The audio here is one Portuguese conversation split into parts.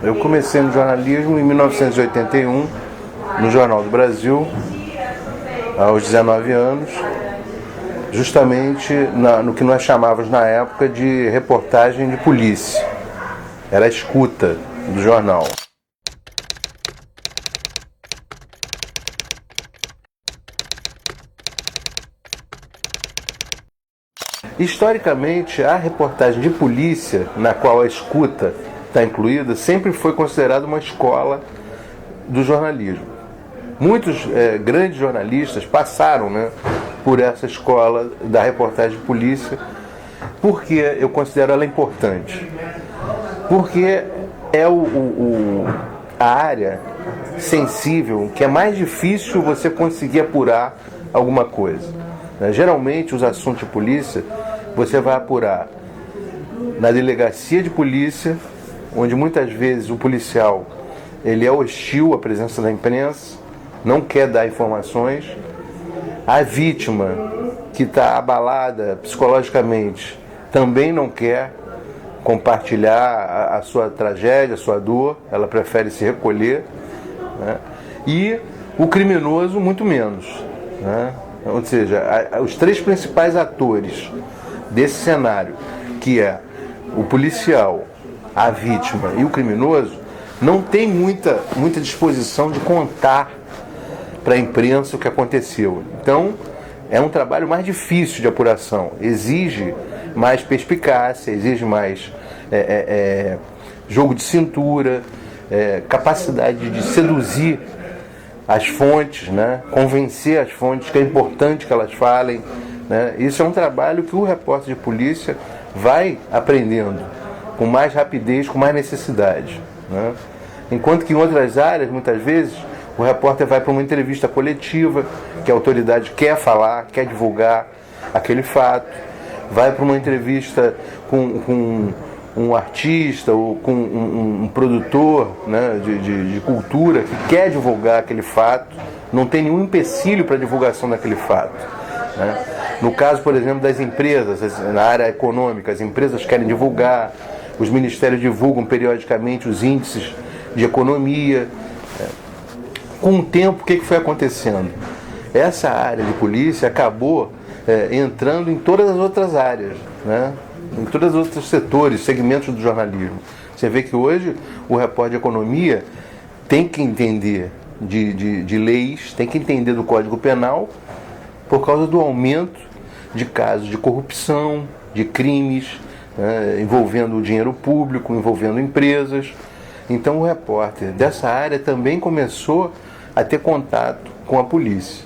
Eu comecei no jornalismo em 1981, no Jornal do Brasil, aos 19 anos, justamente no que nós chamávamos na época de reportagem de polícia. Era a escuta do jornal. Historicamente, a reportagem de polícia, na qual a escuta está incluída, sempre foi considerada uma escola do jornalismo. Muitos grandes jornalistas passaram, por essa escola da reportagem de polícia. Por que eu considero ela importante? Porque é a área sensível que é mais difícil você conseguir apurar alguma coisa. Geralmente, os assuntos de polícia você vai apurar na delegacia de polícia, onde muitas vezes o policial ele é hostil à presença da imprensa, não quer dar informações. A vítima, que está abalada psicologicamente, também não quer compartilhar a sua tragédia, a sua dor, ela prefere se recolher, E o criminoso, muito menos, Ou seja, os três principais atores desse cenário, que é o policial, a vítima e o criminoso, não tem muita disposição de contar para a imprensa o que aconteceu. Então, é um trabalho mais difícil de apuração, exige mais perspicácia, exige mais jogo de cintura, capacidade de seduzir as fontes, convencer as fontes que é importante que elas falem. Isso é um trabalho que o repórter de polícia vai aprendendo com mais rapidez, com mais necessidade. Enquanto que em outras áreas, muitas vezes, o repórter vai para uma entrevista coletiva, que a autoridade quer falar, quer divulgar aquele fato, vai para uma entrevista com um artista ou com um produtor de cultura que quer divulgar aquele fato, não tem nenhum empecilho para a divulgação daquele fato. No caso, por exemplo, das empresas, na área econômica, as empresas querem divulgar, os ministérios divulgam periodicamente os índices de economia. Com o tempo, o que foi acontecendo? Essa área de polícia acabou entrando em todas as outras áreas, em todos os outros setores, segmentos do jornalismo. Você vê que hoje o repórter de economia tem que entender de leis, tem que entender do Código Penal, por causa do aumento de casos de corrupção, de crimes, envolvendo o dinheiro público, envolvendo empresas. Então o repórter dessa área também começou a ter contato com a polícia.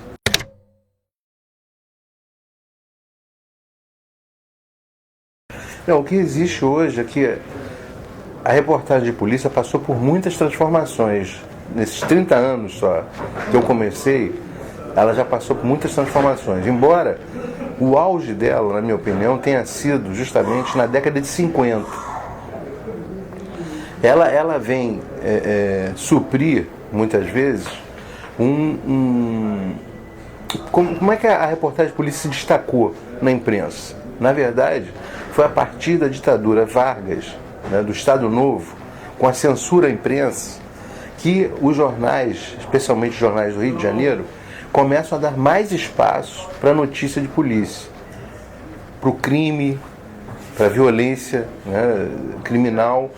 O que existe hoje é que a reportagem de polícia passou por muitas transformações. Nesses 30 anos só que eu comecei, ela já passou por muitas transformações. Embora o auge dela, na minha opinião, tenha sido justamente na década de 50. Ela vem suprir, muitas vezes, como é que a reportagem de polícia se destacou na imprensa? Na verdade, foi a partir da ditadura Vargas, do Estado Novo, com a censura à imprensa, que os jornais, especialmente os jornais do Rio de Janeiro, começam a dar mais espaço para a notícia de polícia, para o crime, para a violência criminal,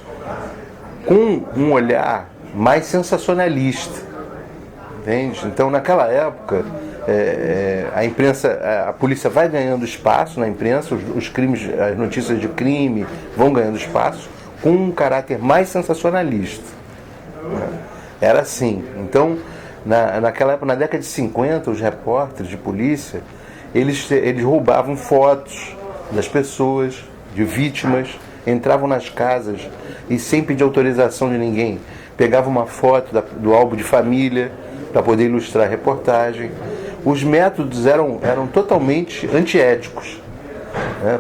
com um olhar mais sensacionalista. Entende? Então, naquela época, a polícia vai ganhando espaço na imprensa, os crimes, as notícias de crime vão ganhando espaço, com um caráter mais sensacionalista. Era assim. Então, naquela época, na década de 50, os repórteres de polícia, eles roubavam fotos das pessoas, de vítimas, entravam nas casas e sem pedir autorização de ninguém, pegavam uma foto do álbum de família para poder ilustrar a reportagem. Os métodos eram totalmente antiéticos.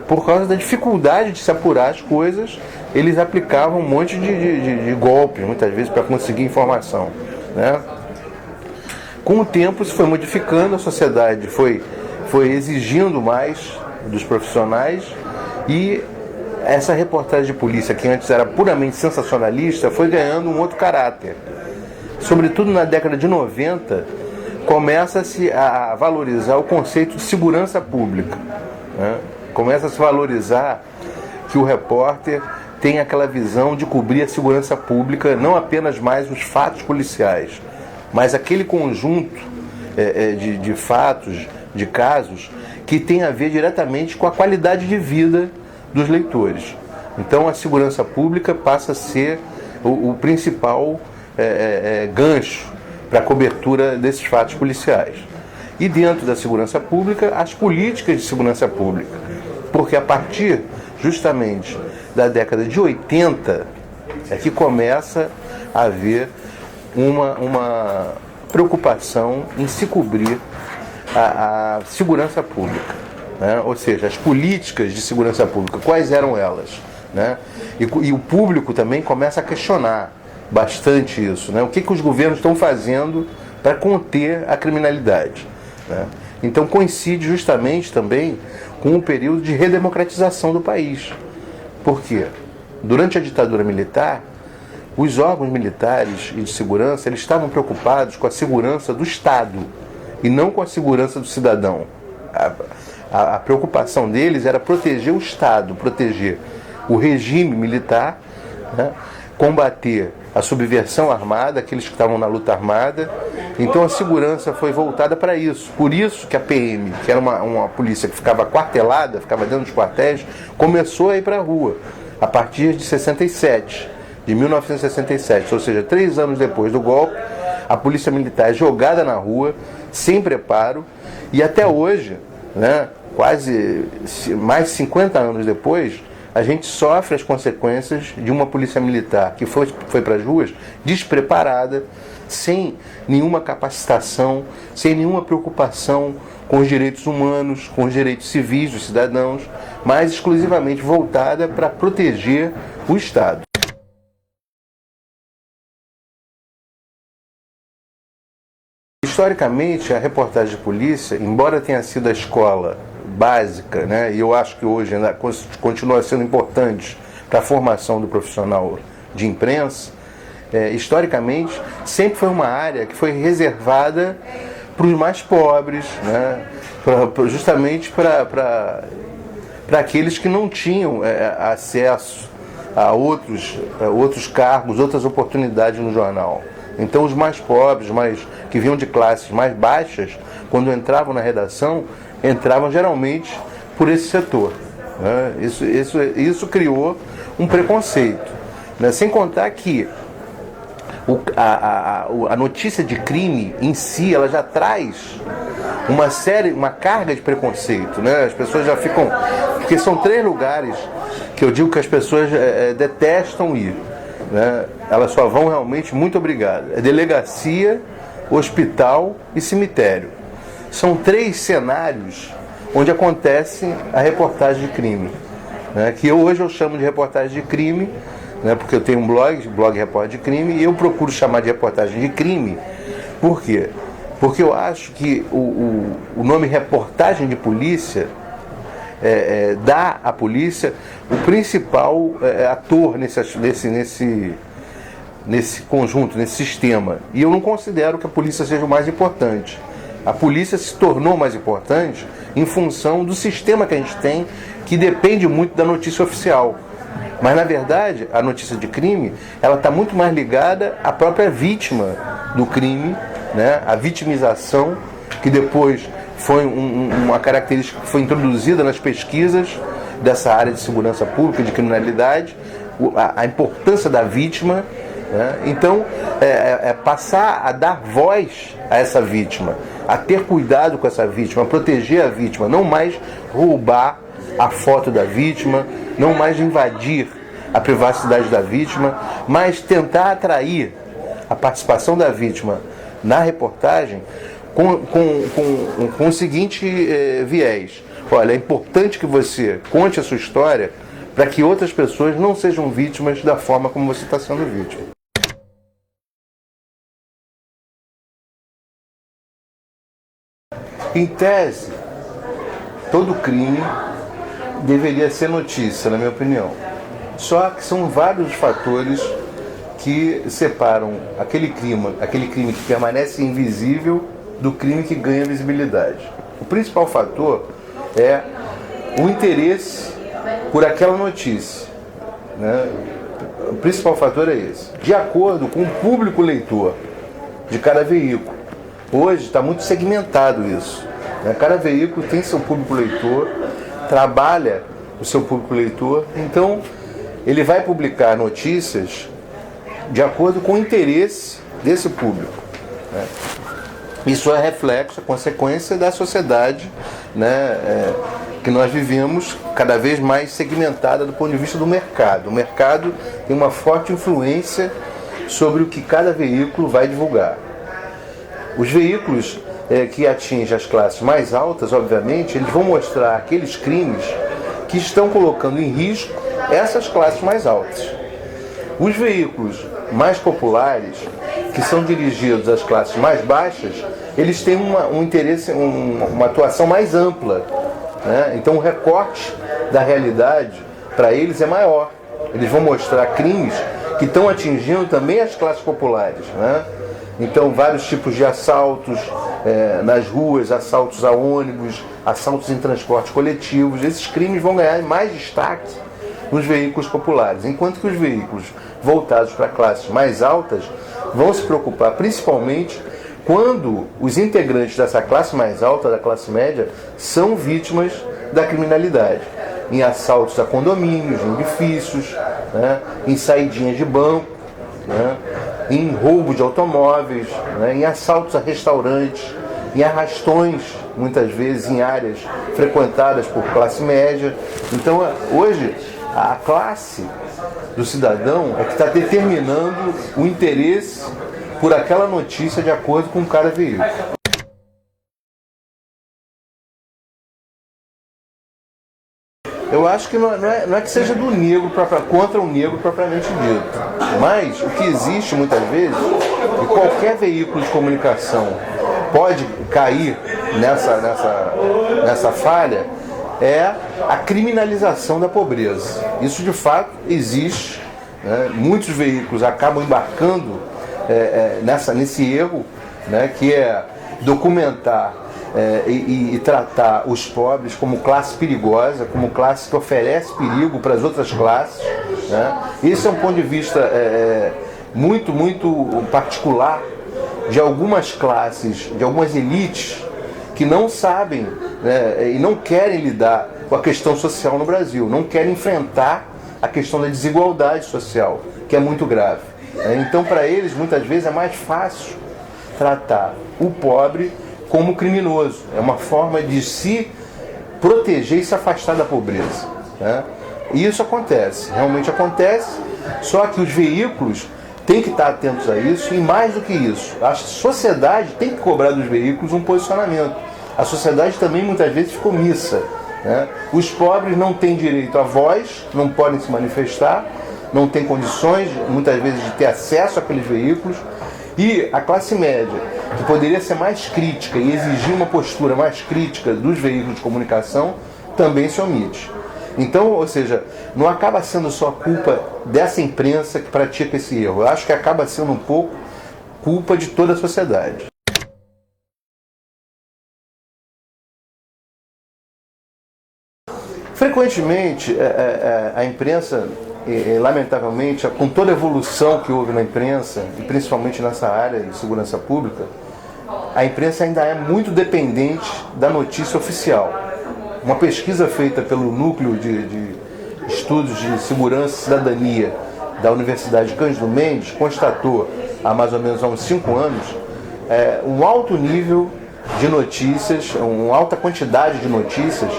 Por causa da dificuldade de se apurar as coisas, eles aplicavam um monte de golpes, muitas vezes, para conseguir informação. Com o tempo, isso foi modificando, a sociedade foi exigindo mais dos profissionais e essa reportagem de polícia, que antes era puramente sensacionalista, foi ganhando um outro caráter. Sobretudo na década de 90, começa-se a valorizar o conceito de segurança pública, né? Começa a se valorizar que o repórter tem aquela visão de cobrir a segurança pública, não apenas mais os fatos policiais, mas aquele conjunto de fatos, de casos, que tem a ver diretamente com a qualidade de vida dos leitores. Então a segurança pública passa a ser o principal gancho para a cobertura desses fatos policiais. E dentro da segurança pública, as políticas de segurança pública. Porque a partir justamente da década de 80 é que começa a haver uma preocupação em se cobrir a segurança pública, né? Ou seja, as políticas de segurança pública, quais eram elas, né? E o público também começa a questionar bastante isso, né? O que os governos estão fazendo para conter a criminalidade, né? Então coincide justamente também com um período de redemocratização do país. Por quê? Durante a ditadura militar, os órgãos militares e de segurança eles estavam preocupados com a segurança do Estado e não com a segurança do cidadão. A preocupação deles era proteger o Estado, proteger o regime militar, né? Combater a subversão armada, aqueles que estavam na luta armada. Então a segurança foi voltada para isso. Por isso que a PM, que era uma polícia que ficava quartelada, ficava dentro dos quartéis, começou a ir para a rua, a partir de 67, de 1967, ou seja, 3 anos depois do golpe, a polícia militar é jogada na rua, sem preparo, e até hoje, né, quase mais de 50 anos depois, a gente sofre as consequências de uma polícia militar que foi para as ruas despreparada, sem nenhuma capacitação, sem nenhuma preocupação com os direitos humanos, com os direitos civis dos cidadãos, mas exclusivamente voltada para proteger o Estado. Historicamente, a reportagem de polícia, embora tenha sido a escola básica, né, e eu acho que hoje ainda continua sendo importante para a formação do profissional de imprensa, historicamente sempre foi uma área que foi reservada para os mais pobres, né, justamente para aqueles que não tinham acesso a outros cargos, outras oportunidades no jornal. Então os mais pobres, que vinham de classes mais baixas, quando entravam na redação, entravam geralmente por esse setor, né? Isso criou um preconceito, né? Sem contar que a notícia de crime em si, ela já traz uma carga de preconceito, né? As pessoas já ficam... Porque são 3 lugares que eu digo que as pessoas detestam ir, né? Elas só vão realmente muito obrigadas. É delegacia, hospital e cemitério. São 3 cenários onde acontece a reportagem de crime, né? Que hoje eu chamo de reportagem de crime, né? Porque eu tenho um blog Repórter de Crime, e eu procuro chamar de reportagem de crime. Por quê? Porque eu acho que o nome reportagem de polícia dá à polícia o principal ator nesse conjunto, nesse sistema. E eu não considero que a polícia seja o mais importante. A polícia se tornou mais importante em função do sistema que a gente tem, que depende muito da notícia oficial. Mas, na verdade, a notícia de crime, ela está muito mais ligada à própria vítima do crime, né? A vitimização, que depois foi uma característica que foi introduzida nas pesquisas dessa área de segurança pública, de criminalidade, a importância da vítima, né? Então, passar a dar voz a essa vítima, a ter cuidado com essa vítima, a proteger a vítima, não mais roubar a foto da vítima, não mais invadir a privacidade da vítima, mas tentar atrair a participação da vítima na reportagem com o seguinte viés: olha, é importante que você conte a sua história para que outras pessoas não sejam vítimas da forma como você está sendo vítima. Em tese, todo crime deveria ser notícia, na minha opinião. Só que são vários fatores que separam aquele crime que permanece invisível do crime que ganha visibilidade. O principal fator é o interesse por aquela notícia, né? O principal fator é esse, de acordo com o público leitor de cada veículo. Hoje está muito segmentado isso, né? Cada veículo tem seu público leitor, trabalha o seu público leitor, então ele vai publicar notícias de acordo com o interesse desse público, né? Isso é reflexo, é consequência da sociedade, né, que nós vivemos, cada vez mais segmentada do ponto de vista do mercado. O mercado tem uma forte influência sobre o que cada veículo vai divulgar. Os veículos que atingem as classes mais altas, obviamente, eles vão mostrar aqueles crimes que estão colocando em risco essas classes mais altas. Os veículos mais populares, que são dirigidos às classes mais baixas, eles têm um interesse, uma atuação mais ampla, né? Então o recorte da realidade para eles é maior. Eles vão mostrar crimes que estão atingindo também as classes populares, né? Então vários tipos de assaltos nas ruas, assaltos a ônibus, assaltos em transportes coletivos. Esses crimes vão ganhar mais destaque nos veículos populares, enquanto que os veículos voltados para classes mais altas vão se preocupar principalmente quando os integrantes dessa classe mais alta, da classe média, são vítimas da criminalidade, em assaltos a condomínios, em edifícios, né, em saidinhas de banco, né, em roubo de automóveis, né, em assaltos a restaurantes, em arrastões, muitas vezes em áreas frequentadas por classe média. Então, hoje, a classe do cidadão é que está determinando o interesse por aquela notícia de acordo com cada veículo. Eu acho que não é que seja do negro contra o negro propriamente dito, mas o que existe muitas vezes, e qualquer veículo de comunicação pode cair nessa falha, é a criminalização da pobreza. Isso de fato existe, né? Muitos veículos acabam embarcando nesse erro, né? Que é documentar e tratar os pobres como classe perigosa, como classe que oferece perigo para as outras classes, né? Esse é um ponto de vista muito, muito particular de algumas classes, de algumas elites que não sabem, né, e não querem lidar com a questão social no Brasil, não querem enfrentar a questão da desigualdade social, que é muito grave. Então, para eles, muitas vezes, é mais fácil tratar o pobre como criminoso. É uma forma de se proteger e se afastar da pobreza, né? E isso acontece, realmente acontece, só que os veículos têm que estar atentos a isso, e mais do que isso, a sociedade tem que cobrar dos veículos um posicionamento. A sociedade também muitas vezes ficou omissa, né? Os pobres não têm direito à voz, não podem se manifestar, não têm condições, muitas vezes, de ter acesso àqueles veículos, e a classe média, que poderia ser mais crítica e exigir uma postura mais crítica dos veículos de comunicação, também se omite. Então, ou seja, não acaba sendo só culpa dessa imprensa que pratica esse erro. Eu acho que acaba sendo um pouco culpa de toda a sociedade. Frequentemente, a imprensa, lamentavelmente, com toda a evolução que houve na imprensa, e principalmente nessa área de segurança pública, a imprensa ainda é muito dependente da notícia oficial. Uma pesquisa feita pelo Núcleo de Estudos de Segurança e Cidadania da Universidade Cândido Mendes constatou, há mais ou menos uns 5 anos, um alto nível de notícias, uma alta quantidade de notícias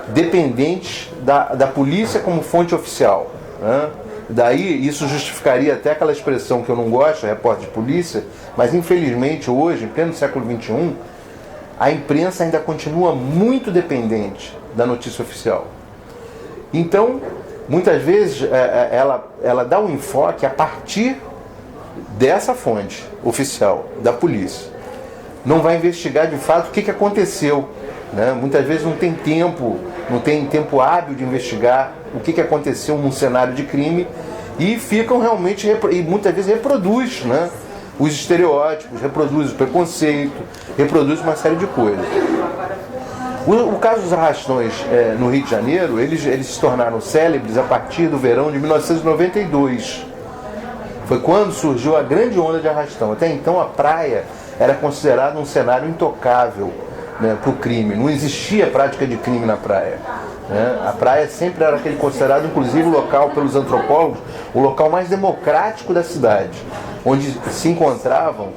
dependentes da polícia como fonte oficial, né? Daí isso justificaria até aquela expressão que eu não gosto, repórter de polícia, mas infelizmente hoje, em pleno século XXI, a imprensa ainda continua muito dependente da notícia oficial. Então, muitas vezes ela dá um enfoque a partir dessa fonte oficial, da polícia. Não vai investigar de fato o que aconteceu, né? Muitas vezes não tem tempo não têm tempo hábil de investigar o que aconteceu num cenário de crime e ficam realmente, e muitas vezes reproduz, né, os estereótipos, reproduz o preconceito, reproduz uma série de coisas. O caso dos arrastões no Rio de Janeiro, eles se tornaram célebres a partir do verão de 1992. Foi quando surgiu a grande onda de arrastão. Até então a praia era considerada um cenário intocável, né, para o crime. Não existia prática de crime na praia. Né? A praia sempre era aquele considerado, inclusive o local, pelos antropólogos, o local mais democrático da cidade, onde se encontravam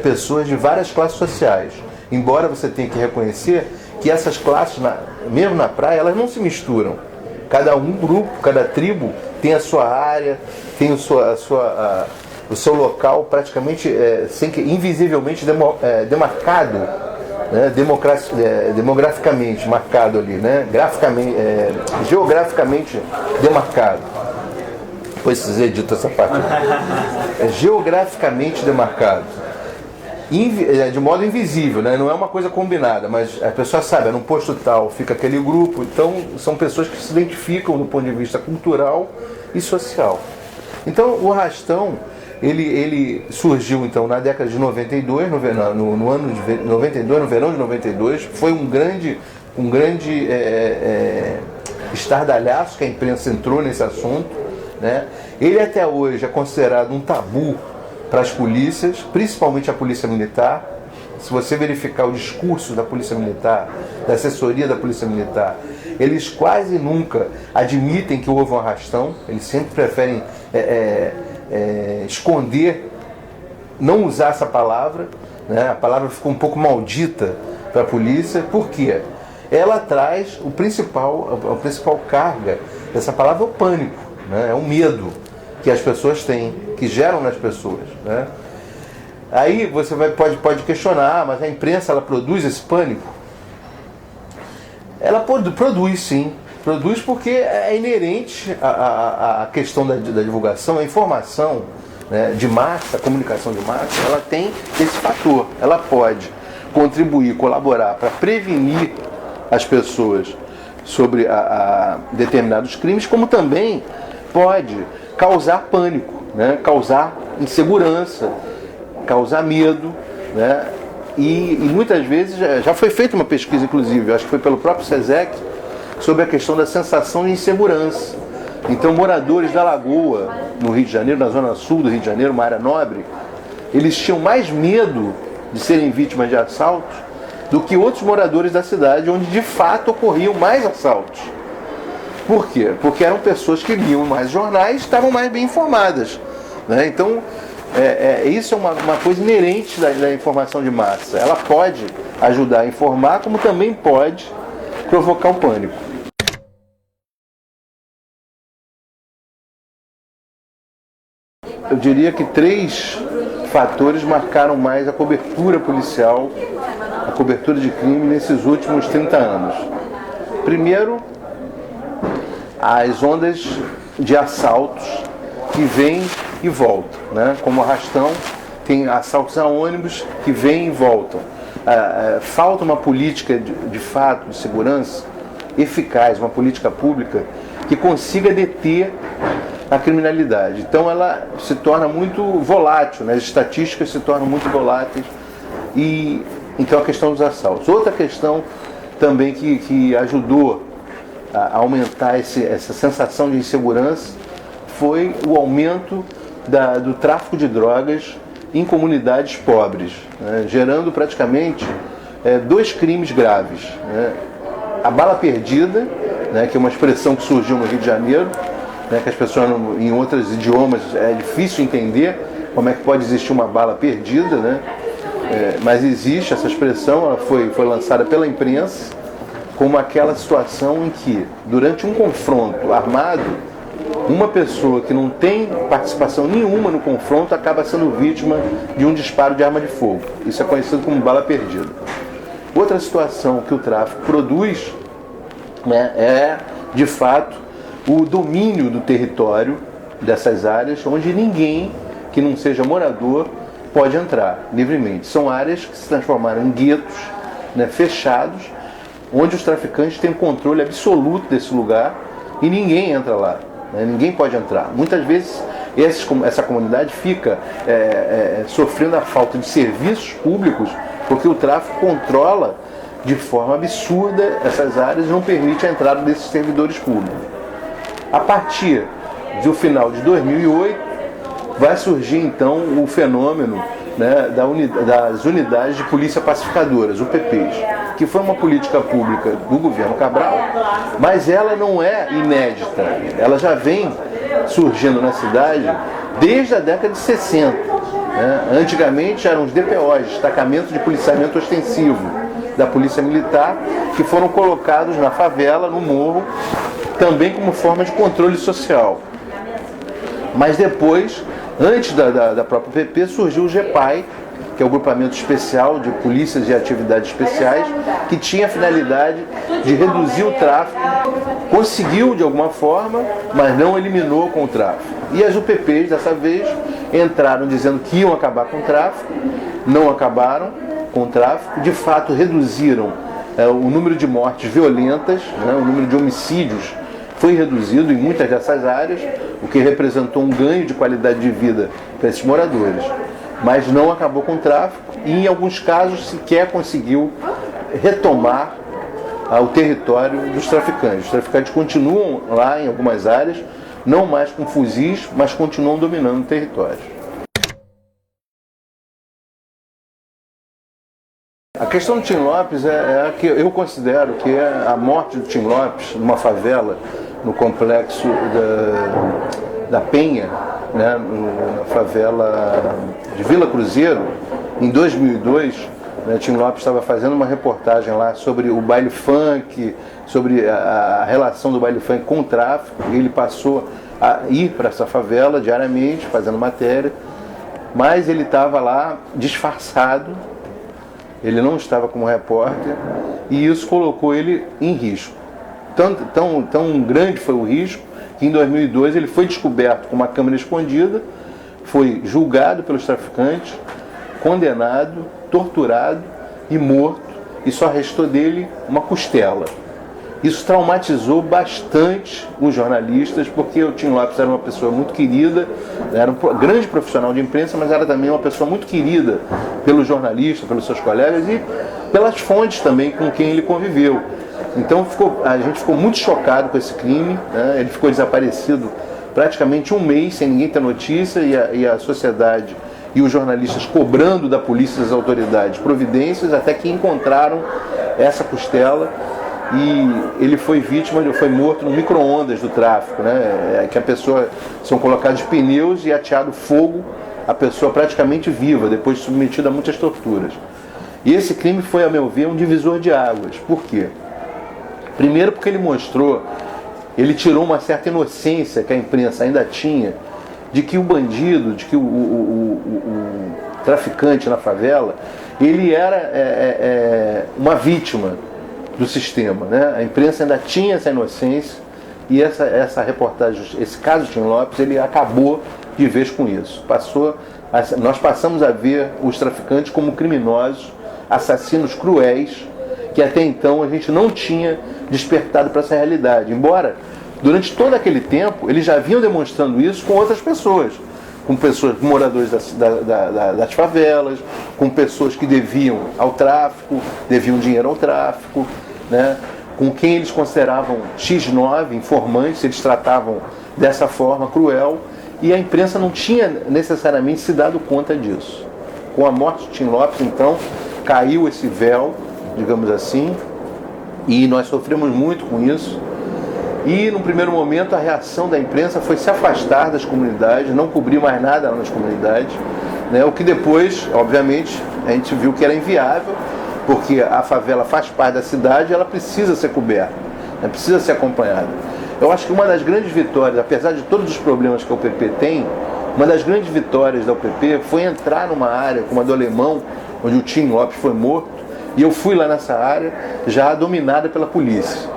pessoas de várias classes sociais. Embora você tenha que reconhecer que essas classes, mesmo na praia, elas não se misturam. Cada grupo, cada tribo tem a sua área, tem o seu local praticamente invisivelmente demarcado, né? Demograficamente marcado ali, né? Geograficamente demarcado. Depois vocês editam essa parte. Geograficamente demarcado. De modo invisível, né? Não é uma coisa combinada, mas a pessoa sabe, num posto tal fica aquele grupo, então são pessoas que se identificam do ponto de vista cultural e social. Então o arrastão, ele surgiu então na década de 92, no ano de 92, no verão de 92, foi um grande estardalhaço que a imprensa entrou nesse assunto, né? Ele até hoje é considerado um tabu para as polícias, principalmente a polícia militar. Se você verificar o discurso da polícia militar, da assessoria da polícia militar, eles quase nunca admitem que houve um arrastão, eles sempre preferem esconder, não usar essa palavra, né? A palavra ficou um pouco maldita para a polícia. Por quê? Ela traz a principal carga dessa palavra, é o pânico, né? É o medo que as pessoas têm, que geram nas pessoas, né? Aí você pode questionar, mas a imprensa, ela produz esse pânico? Ela produz sim, produz porque é inerente à questão da divulgação, a informação, né, de massa, a comunicação de massa, ela tem esse fator, ela pode contribuir, colaborar para prevenir as pessoas sobre determinados crimes, como também pode causar pânico, né? Causar insegurança, causar medo, né? E muitas vezes já foi feita uma pesquisa, inclusive, acho que foi pelo próprio SESEC, sobre a questão da sensação de insegurança. Então, moradores da Lagoa, no Rio de Janeiro, na zona sul do Rio de Janeiro, uma área nobre, eles tinham mais medo de serem vítimas de assaltos do que outros moradores da cidade, onde de fato ocorriam mais assaltos. Por quê? Porque eram pessoas que liam mais jornais e estavam mais bem informadas, né? Então, isso é uma coisa inerente da informação de massa. Ela pode ajudar a informar, como também pode provocar o pânico. Eu diria que 3 fatores marcaram mais a cobertura policial, a cobertura de crime nesses últimos 30 anos. Primeiro, as ondas de assaltos que vêm e voltam, né? Como arrastão, tem assaltos a ônibus que vêm e voltam. Falta uma política de fato de segurança eficaz, uma política pública que consiga deter a criminalidade. Então ela se torna muito volátil, né? As estatísticas se tornam muito voláteis, e então a questão dos assaltos. Outra questão também que ajudou a aumentar essa sensação de insegurança foi o aumento do tráfico de drogas em comunidades pobres, né? Gerando praticamente 2 crimes graves, né? A bala perdida, né? Que é uma expressão que surgiu no Rio de Janeiro, né? Que as pessoas em outros idiomas é difícil entender como é que pode existir uma bala perdida, né? Mas existe essa expressão, ela foi lançada pela imprensa como aquela situação em que, durante um confronto armado, uma pessoa que não tem participação nenhuma no confronto acaba sendo vítima de um disparo de arma de fogo. Isso é conhecido como bala perdida. Outra situação que o tráfico produz, né, é, de fato, o domínio do território dessas áreas, onde ninguém que não seja morador pode entrar livremente. São áreas que se transformaram em guetos, né, fechados, onde os traficantes têm controle absoluto desse lugar e ninguém entra lá, né? Ninguém pode entrar. Muitas vezes essa comunidade fica sofrendo a falta de serviços públicos porque o tráfico controla de forma absurda essas áreas e não permite a entrada desses servidores públicos. A partir do final de 2008, vai surgir então o fenômeno, né, das unidades de polícia pacificadoras, UPPs, que foi uma política pública do governo Cabral, mas ela não é inédita, ela já vem surgindo na cidade desde a década de 60. Né? Antigamente eram os DPOs, Destacamento de Policiamento Ostensivo, da Polícia Militar, que foram colocados na favela, no morro, também como forma de controle social. Mas depois, antes da própria PP, surgiu o GEPAI, que é o Grupamento Especial de Polícias e Atividades Especiais, que tinha a finalidade de reduzir o tráfico. Conseguiu de alguma forma, mas não eliminou com o tráfico. E as UPPs, dessa vez, entraram dizendo que iam acabar com o tráfico, não acabaram com o tráfico, de fato reduziram o número de mortes violentas, né, o número de homicídios foi reduzido em muitas dessas áreas, o que representou um ganho de qualidade de vida para esses moradores. Mas não acabou com o tráfico e, em alguns casos, sequer conseguiu retomar o território dos traficantes. Os traficantes continuam lá em algumas áreas, não mais com fuzis, mas continuam dominando o território. A questão do Tim Lopes é a que eu considero que é a morte do Tim Lopes numa favela, no complexo da Penha, né, na favela de Vila Cruzeiro, em 2002. Né, Tim Lopes estava fazendo uma reportagem lá sobre o baile funk, sobre a relação do baile funk com o tráfico. Ele passou a ir para essa favela diariamente, fazendo matéria, mas ele estava lá disfarçado, ele não estava como repórter, e isso colocou ele em risco. Tão grande foi o risco que em 2002 ele foi descoberto com uma câmera escondida, foi julgado pelos traficantes, condenado, torturado e morto, e só restou dele uma costela. Isso traumatizou bastante os jornalistas, porque o Tim Lopes era uma pessoa muito querida, era um grande profissional de imprensa, mas era também uma pessoa muito querida pelos jornalistas, pelos seus colegas e pelas fontes também com quem ele conviveu. Então a gente ficou muito chocado com esse crime, né? Ele ficou desaparecido praticamente um mês, sem ninguém ter notícia, e a sociedade e os jornalistas cobrando da polícia e das autoridades providências, até que encontraram essa costela. E ele foi vítima, ele foi morto no micro-ondas do tráfico, né? Que a pessoa, são colocados pneus e ateado fogo, a pessoa praticamente viva, depois de submetida a muitas torturas. E esse crime foi, a meu ver, um divisor de águas. Por quê? Primeiro porque ele tirou uma certa inocência que a imprensa ainda tinha, de que o bandido, de que o traficante na favela, ele era uma vítima do sistema, né? A imprensa ainda tinha essa inocência, e essa reportagem, esse caso de Tim Lopes, ele acabou de vez com isso. Nós passamos a ver os traficantes como criminosos, assassinos cruéis, que até então a gente não tinha despertado para essa realidade. Embora, durante todo aquele tempo, eles já vinham demonstrando isso com outras pessoas. Com moradores das favelas, com pessoas que deviam ao tráfico, deviam dinheiro ao tráfico, né? Com quem eles consideravam X9, informantes, eles tratavam dessa forma cruel, e a imprensa não tinha necessariamente se dado conta disso. Com a morte de Tim Lopes, então, caiu esse véu, digamos assim, e nós sofremos muito com isso. E, no primeiro momento, a reação da imprensa foi se afastar das comunidades, não cobrir mais nada nas comunidades, né? O que depois, obviamente, a gente viu que era inviável, porque a favela faz parte da cidade e ela precisa ser coberta, né? Precisa ser acompanhada. Eu acho que uma das grandes vitórias, apesar de todos os problemas que a UPP tem, uma das grandes vitórias da UPP foi entrar numa área como a do Alemão, onde o Tim Lopes foi morto, e eu fui lá nessa área já dominada pela polícia.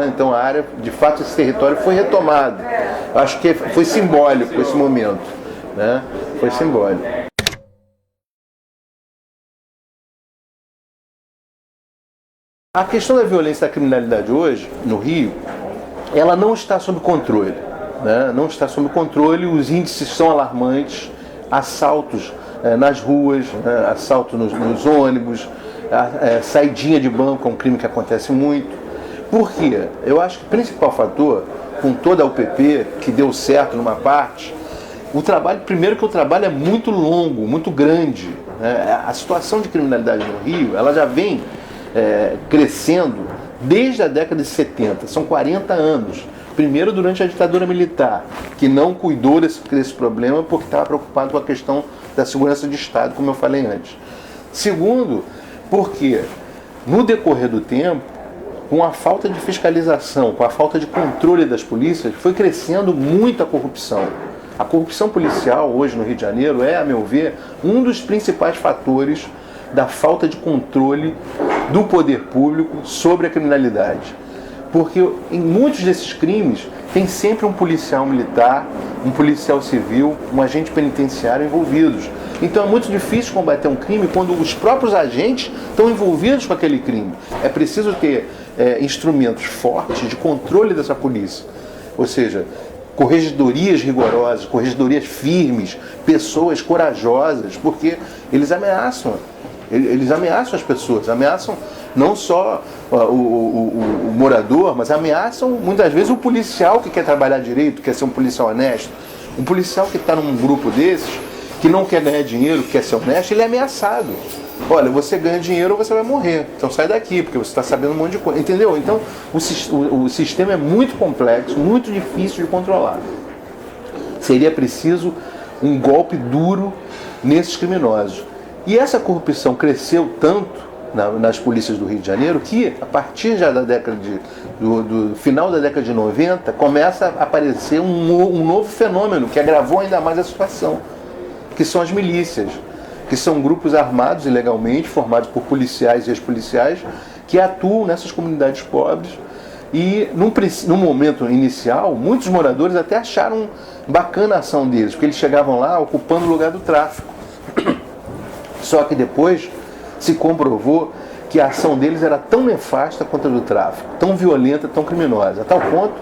Então a área, de fato, esse território foi retomado. Eu acho que foi simbólico esse momento, né? Foi simbólico. A questão da violência e da criminalidade hoje, no Rio, ela não está sob controle, né? Não está sob controle, os índices são alarmantes, assaltos nas ruas, assaltos nos ônibus, saidinha de banco é um crime que acontece muito. Por quê? Eu acho que o principal fator, com toda a UPP, que deu certo numa parte, primeiro que o trabalho é muito longo, muito grande, né? A situação de criminalidade no Rio, ela já vem crescendo desde a década de 70, são 40 anos. Primeiro durante a ditadura militar, que não cuidou desse problema porque estava preocupado com a questão da segurança de Estado, como eu falei antes. Segundo, porque no decorrer do tempo, com a falta de fiscalização, com a falta de controle das polícias, foi crescendo muito a corrupção. A corrupção policial hoje no Rio de Janeiro é, a meu ver, um dos principais fatores da falta de controle do poder público sobre a criminalidade. Porque em muitos desses crimes tem sempre um policial militar, um policial civil, um agente penitenciário envolvidos. Então é muito difícil combater um crime quando os próprios agentes estão envolvidos com aquele crime. É preciso ter instrumentos fortes de controle dessa polícia. Ou seja, corregedorias rigorosas, corregedorias firmes, pessoas corajosas, porque eles ameaçam as pessoas, ameaçam não só o morador, mas ameaçam muitas vezes o policial que quer trabalhar direito, quer ser um policial honesto. Um policial que está num grupo desses, que não quer ganhar dinheiro, que quer ser honesto, ele é ameaçado. Olha, você ganha dinheiro ou você vai morrer, então sai daqui, porque você está sabendo um monte de coisa, entendeu? Então o sistema é muito complexo, muito difícil de controlar. Seria preciso um golpe duro nesses criminosos. E essa corrupção cresceu tanto nas polícias do Rio de Janeiro que, a partir já da década do final da década de 90, começa a aparecer um novo fenômeno que agravou ainda mais a situação, que são as milícias, que são grupos armados ilegalmente, formados por policiais e ex-policiais, que atuam nessas comunidades pobres. E num momento inicial, muitos moradores até acharam bacana a ação deles, porque eles chegavam lá ocupando o lugar do tráfico. Só que depois se comprovou que a ação deles era tão nefasta quanto a do tráfico, tão violenta, tão criminosa, a tal ponto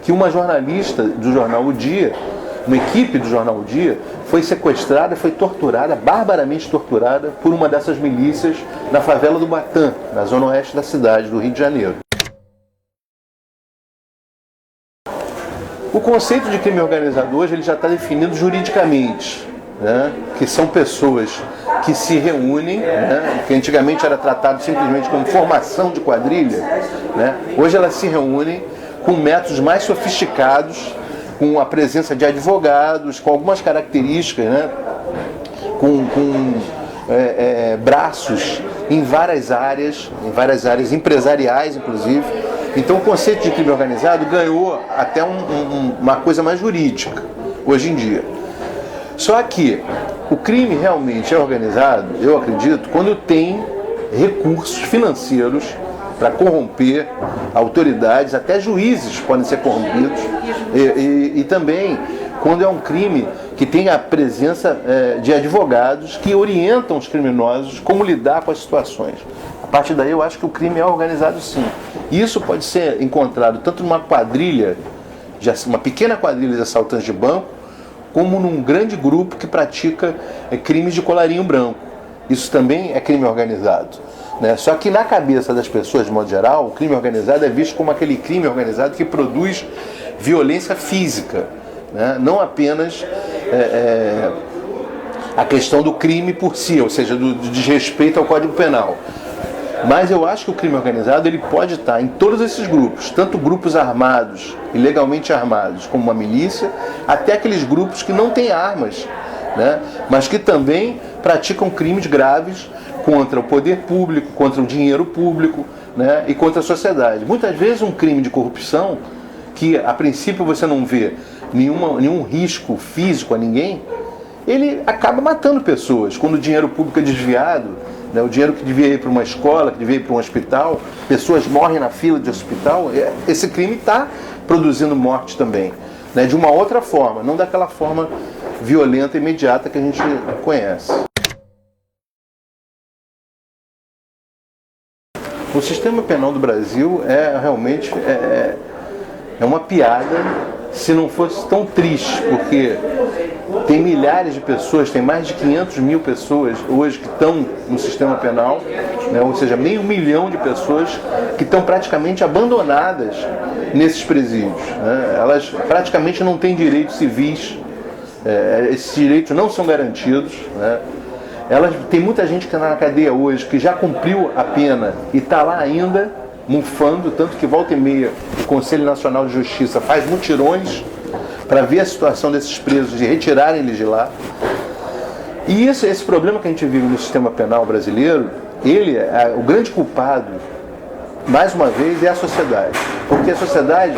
que uma jornalista do jornal O Dia, uma equipe do jornal O Dia, foi sequestrada, foi torturada, barbaramente torturada, por uma dessas milícias na favela do Batã, na zona oeste da cidade do Rio de Janeiro. O conceito de crime organizado hoje ele já está definido juridicamente, né? Que são pessoas que se reúnem, né? Que antigamente era tratado simplesmente como formação de quadrilha, né? Hoje elas se reúnem com métodos mais sofisticados, com a presença de advogados, com algumas características, né? com braços em várias áreas empresariais, inclusive. Então o conceito de crime organizado ganhou até uma coisa mais jurídica, hoje em dia. Só que o crime realmente é organizado, eu acredito, quando tem recursos financeiros para corromper autoridades, até juízes podem ser corrompidos, e também quando é um crime que tem a presença de advogados que orientam os criminosos como lidar com as situações. A partir daí eu acho que o crime é organizado sim. E isso pode ser encontrado tanto numa quadrilha, uma pequena quadrilha de assaltantes de banco, como num grande grupo que pratica crimes de colarinho branco. Isso também é crime organizado, né? Só que na cabeça das pessoas, de modo geral, o crime organizado é visto como aquele crime organizado que produz violência física, né? Não apenas a questão do crime por si, ou seja, do desrespeito ao Código Penal. Mas eu acho que o crime organizado ele pode estar em todos esses grupos, tanto grupos armados, ilegalmente armados, como uma milícia, até aqueles grupos que não têm armas, né? Mas que também praticam crimes graves contra o poder público, contra o dinheiro público, né? E contra a sociedade. Muitas vezes um crime de corrupção, que a princípio você não vê nenhum risco físico a ninguém, ele acaba matando pessoas. Quando o dinheiro público é desviado, né, o dinheiro que devia ir para uma escola, que devia ir para um hospital, pessoas morrem na fila de hospital, esse crime está produzindo morte também, né, de uma outra forma, não daquela forma violenta e imediata que a gente O sistema penal do Brasil realmente uma piada, se não fosse tão triste, porque tem milhares de pessoas, tem mais de 500 mil pessoas hoje que estão no sistema penal, né? Ou seja, 500 mil de pessoas que estão praticamente abandonadas nesses presídios, né? Elas praticamente não têm direitos civis, esses direitos não são garantidos, né? Tem muita gente que está na cadeia hoje, que já cumpriu a pena e está lá ainda, mufando, tanto que volta e meia o Conselho Nacional de Justiça faz mutirões para ver a situação desses presos e retirarem eles de lá. E esse problema que a gente vive no sistema penal brasileiro, o grande culpado, mais uma vez, é a sociedade. Porque a sociedade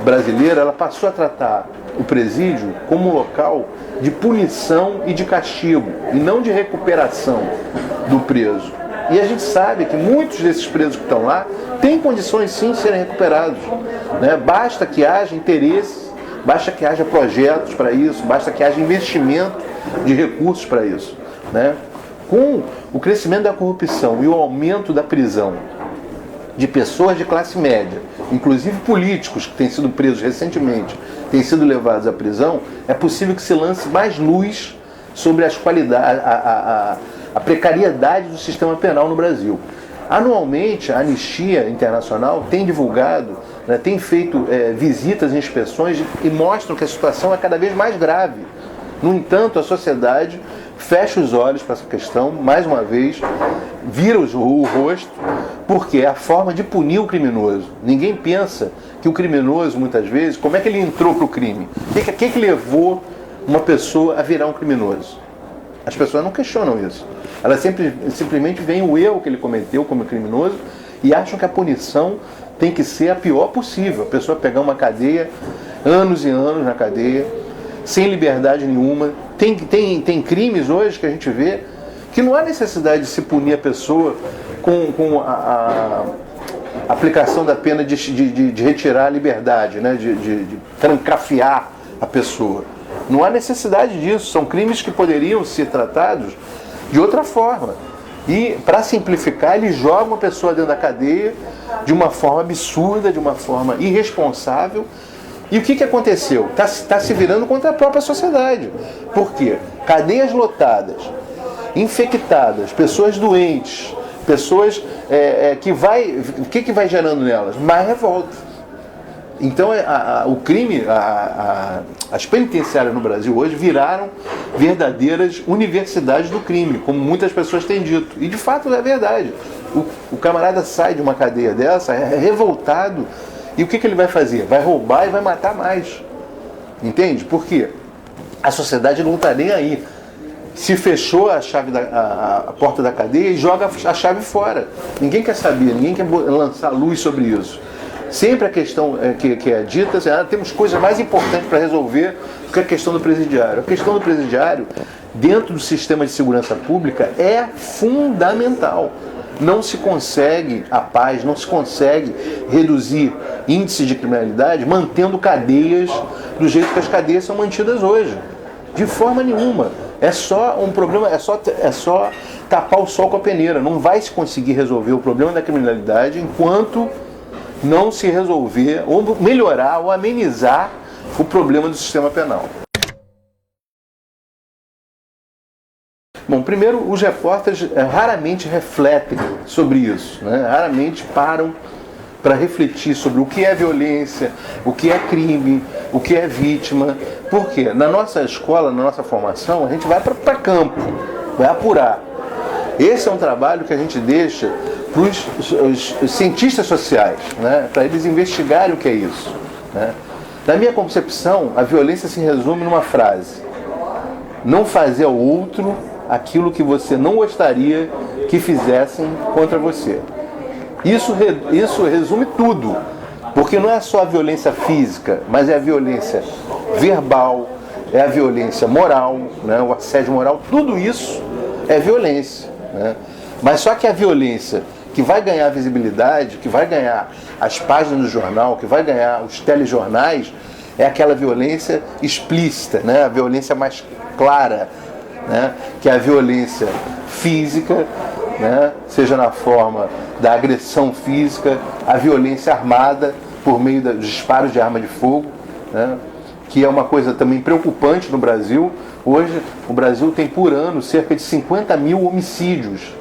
brasileira, ela passou a tratar o presídio como um local de punição e de castigo, e não de recuperação do preso. E a gente sabe que muitos desses presos que estão lá têm condições sim de serem recuperados, né? Basta que haja interesse, basta que haja projetos para isso, basta que haja investimento de recursos para isso, né? Com o crescimento da corrupção e o aumento da prisão de pessoas de classe média, inclusive políticos que têm sido presos recentemente, têm sido levados à prisão, é possível que se lance mais luz sobre as qualidades, a precariedade do sistema penal no Brasil. Anualmente, a Anistia Internacional tem divulgado, né, tem feito visitas e inspeções e mostram que a situação é cada vez mais grave. No entanto, a sociedade fecha os olhos para essa questão, mais uma vez, vira o rosto, porque é a forma de punir o criminoso. Ninguém pensa que o criminoso, muitas vezes, como é que ele entrou para o crime? O que levou uma pessoa a virar um criminoso? As pessoas não questionam isso. Elas simplesmente veem o erro que ele cometeu como criminoso e acham que a punição tem que ser a pior possível. A pessoa pegar uma cadeia, anos e anos na cadeia, sem liberdade nenhuma. Tem crimes hoje que a gente vê que não há necessidade de se punir a pessoa com a aplicação da pena de retirar a liberdade, né? de trancafiar a pessoa. Não há necessidade disso. São crimes que poderiam ser tratados de outra forma. E, para simplificar, eles jogam a pessoa dentro da cadeia de uma forma absurda, de uma forma irresponsável. E o que aconteceu? Está se virando contra a própria sociedade. Por quê? Cadeias lotadas, infectadas, pessoas doentes, pessoas o que vai gerando nelas? Mais revolta. Então o crime, as penitenciárias no Brasil hoje viraram verdadeiras universidades do crime, como muitas pessoas têm dito. E de fato é verdade. O camarada sai de uma cadeia dessa, é revoltado, e o que ele vai fazer? Vai roubar e vai matar mais. Entende? Por quê? A sociedade não está nem aí. Se fechou a porta da cadeia e joga a chave fora. Ninguém quer saber, ninguém quer lançar luz sobre isso. Sempre a questão que é dita, assim, temos coisas mais importantes para resolver do que a questão do presidiário. A questão do presidiário, dentro do sistema de segurança pública, é fundamental. Não se consegue a paz, não se consegue reduzir índice de criminalidade mantendo cadeias do jeito que as cadeias são mantidas hoje. De forma nenhuma. É só um problema, é só tapar o sol com a peneira. Não vai se conseguir resolver o problema da criminalidade enquanto não se resolver, ou melhorar, ou amenizar o problema do sistema penal. Bom, primeiro, os repórteres raramente refletem sobre isso, né? Raramente param para refletir sobre o que é violência, o que é crime, o que é vítima. Por quê? Na nossa escola, na nossa formação, a gente vai para campo, vai apurar. Esse é um trabalho que a gente deixa para os cientistas sociais, né? Para eles investigarem o que é isso, né? Na minha concepção, a violência se resume numa frase: não fazer ao outro aquilo que você não gostaria que fizessem contra você. Isso resume tudo, porque não é só a violência física, mas é a violência verbal, é a violência moral, né? O assédio moral, tudo isso é violência, né? Mas só que a violência que vai ganhar visibilidade, que vai ganhar as páginas do jornal, que vai ganhar os telejornais, é aquela violência explícita, né? A violência mais clara, né? Que é a violência física, né? Seja na forma da agressão física, a violência armada por meio dos disparos de arma de fogo, né? Que é uma coisa também preocupante no Brasil. Hoje, o Brasil tem por ano cerca de 50 mil homicídios,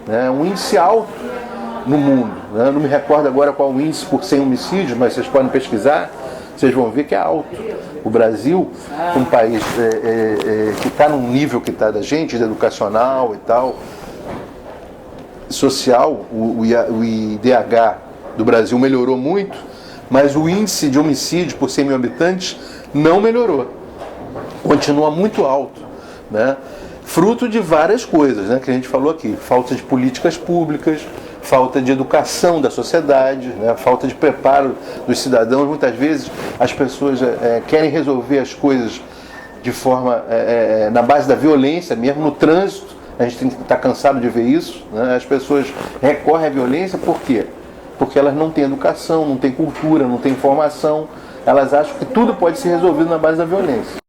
né? Um índice alto no mundo, né? Não me recordo agora qual o índice por 100 homicídios, mas vocês podem pesquisar, vocês vão ver que é alto. O Brasil, um país que está num nível que está da gente, educacional e tal, social, o IDH do Brasil melhorou muito, mas o índice de homicídio por 100 mil habitantes não melhorou. Continua muito alto, né? Fruto de várias coisas, né, que a gente falou aqui. Falta de políticas públicas, falta de educação da sociedade, né, falta de preparo dos cidadãos. Muitas vezes as pessoas querem resolver as coisas de forma na base da violência mesmo, no trânsito. A gente tem que estar cansado de ver isso, né? As pessoas recorrem à violência por quê? Porque elas não têm educação, não têm cultura, não têm informação. Elas acham que tudo pode ser resolvido na base da violência.